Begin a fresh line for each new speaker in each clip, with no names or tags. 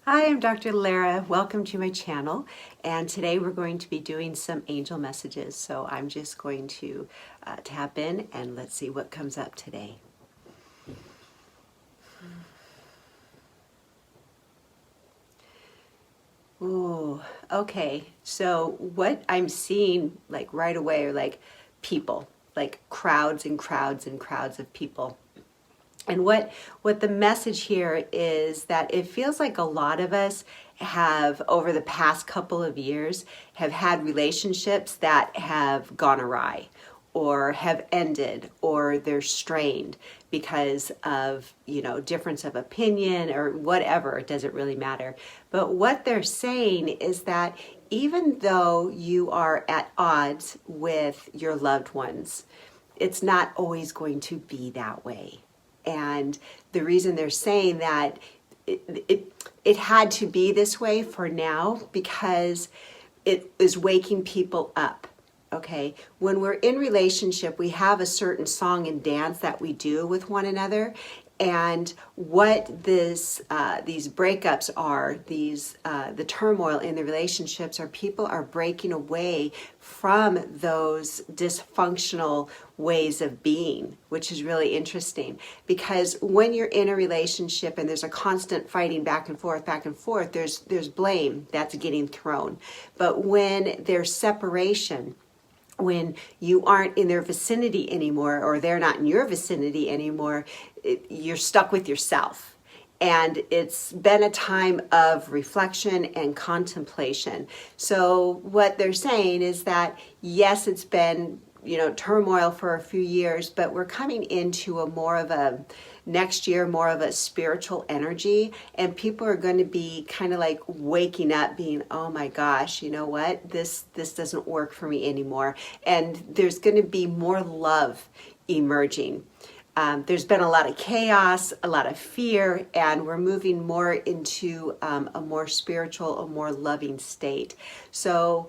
Hi, I'm Dr. Lara. Welcome to my channel. And today we're going to be doing some angel messages. So I'm just going to tap in and let's see what comes up today. Ooh, okay. So what I'm seeing like right away are like people, like crowds and crowds and crowds of people. And what the message here is that it feels like a lot of us have, over the past couple of years, have had relationships that have gone awry or have ended or they're strained because of, difference of opinion or whatever. It doesn't really matter. But what they're saying is that even though you are at odds with your loved ones, it's not always going to be that way. And the reason they're saying that it had to be this way for now because it is waking people up. Okay, when we're in relationship, we have a certain song and dance that we do with one another. And what these breakups are, the turmoil in the relationships are people are breaking away from those dysfunctional ways of being, which is really interesting. Because when you're in a relationship and there's a constant fighting back and forth, there's blame that's getting thrown. But when there's separation, when you aren't in their vicinity anymore or they're not in your vicinity anymore, you're stuck with yourself. And it's been a time of reflection and contemplation. So what they're saying is that, yes, it's been, turmoil for a few years, but we're coming into next year, more of a spiritual energy, and people are going to be kind of like waking up being, oh my gosh, you know what? This doesn't work for me anymore. And there's going to be more love emerging. There's been a lot of chaos, a lot of fear, and we're moving more into a more spiritual, a more loving state. So,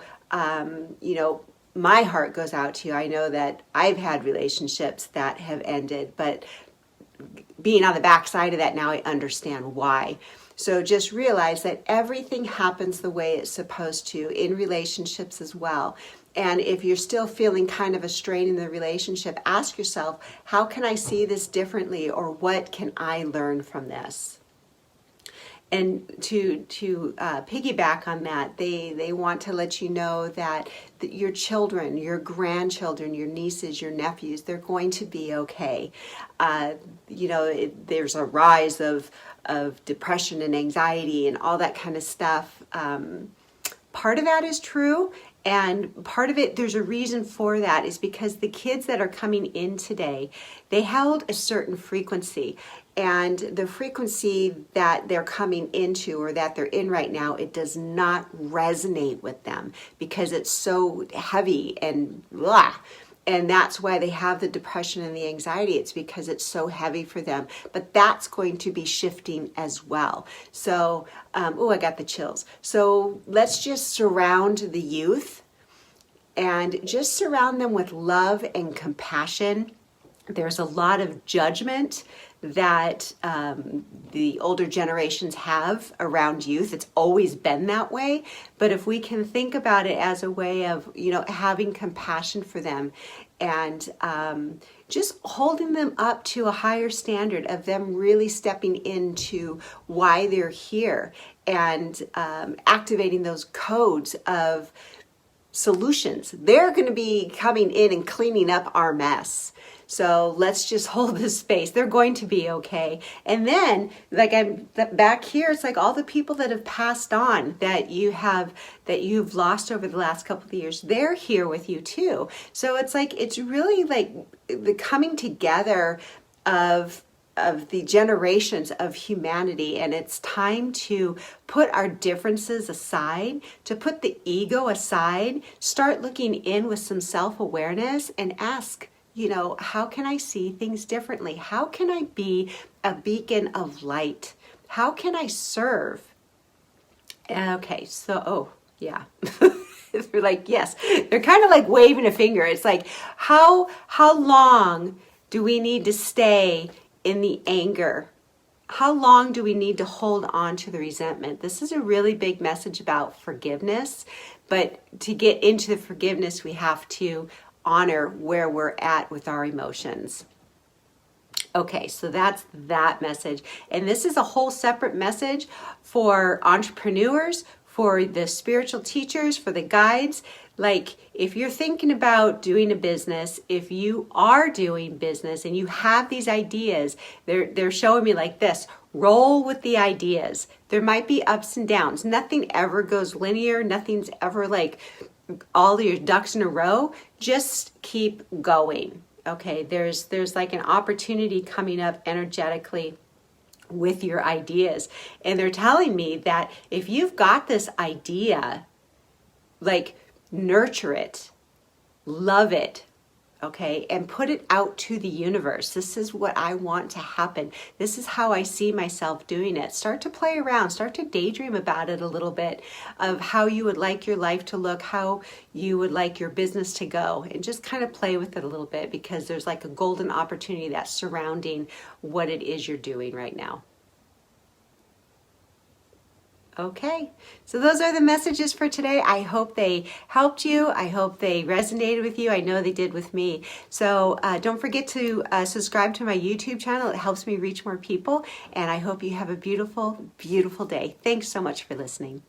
my heart goes out to you. I know that I've had relationships that have ended, but being on the backside of that now, I understand why. So just realize that everything happens the way it's supposed to in relationships as well. And if you're still feeling kind of a strain in the relationship, ask yourself, how can I see this differently, or what can I learn from this? And to piggyback on that, they want to let you know that your children, your grandchildren, your nieces, your nephews, they're going to be okay. There's a rise of depression and anxiety and all that kind of stuff. Part of that is true. And part of it, there's a reason for that, is because the kids that are coming in today, they held a certain frequency. And the frequency that they're coming into, or that they're in right now, it does not resonate with them because it's so heavy and blah. And that's why they have the depression and the anxiety. It's because it's so heavy for them. But that's going to be shifting as well. So, I got the chills. So let's just surround the youth and just surround them with love and compassion. There's a lot of judgment that the older generations have around youth. It's always been that way. But if we can think about it as a way of, having compassion for them and just holding them up to a higher standard of them really stepping into why they're here and activating those codes of solutions. They're going to be coming in and cleaning up our mess. So let's just hold this space. They're going to be okay. And then, I'm back here, it's like all the people that have passed on that you've lost over the last couple of years, they're here with you too. So it's really like the coming together of the generations of humanity, and it's time to put our differences aside, to put the ego aside, start looking in with some self-awareness and ask, how can I see things differently? How can I be a beacon of light? How can I serve? Okay, so, yeah. They're like, yes. They're kind of like waving a finger. It's like, how long do we need to stay in the anger how long do we need to hold on to the resentment? This is a really big message about forgiveness, but to get into the forgiveness, we have to honor where we're at with our emotions. Okay, so that's that message. And this is a whole separate message for entrepreneurs, for the spiritual teachers, for the guides. Like, if you're thinking about doing a business, if you are doing business and you have these ideas, they're showing me like this: roll with the ideas. There might be ups and downs. Nothing ever goes linear. Nothing's ever like all your ducks in a row. Just keep going. Okay, there's like an opportunity coming up energetically with your ideas. And they're telling me that if you've got this idea, like, nurture it, love it, okay, and put it out to the universe. This is what I want to happen. This is how I see myself doing it. Start to play around, start to daydream about it a little bit, of how you would like your life to look, how you would like your business to go, and just kind of play with it a little bit, because there's like a golden opportunity that's surrounding what it is you're doing right now. Okay, so those are the messages for today. I hope they helped you. I hope they resonated with you. I know they did with me. So don't forget to subscribe to my YouTube channel. It helps me reach more people. And I hope you have a beautiful, beautiful day. Thanks so much for listening.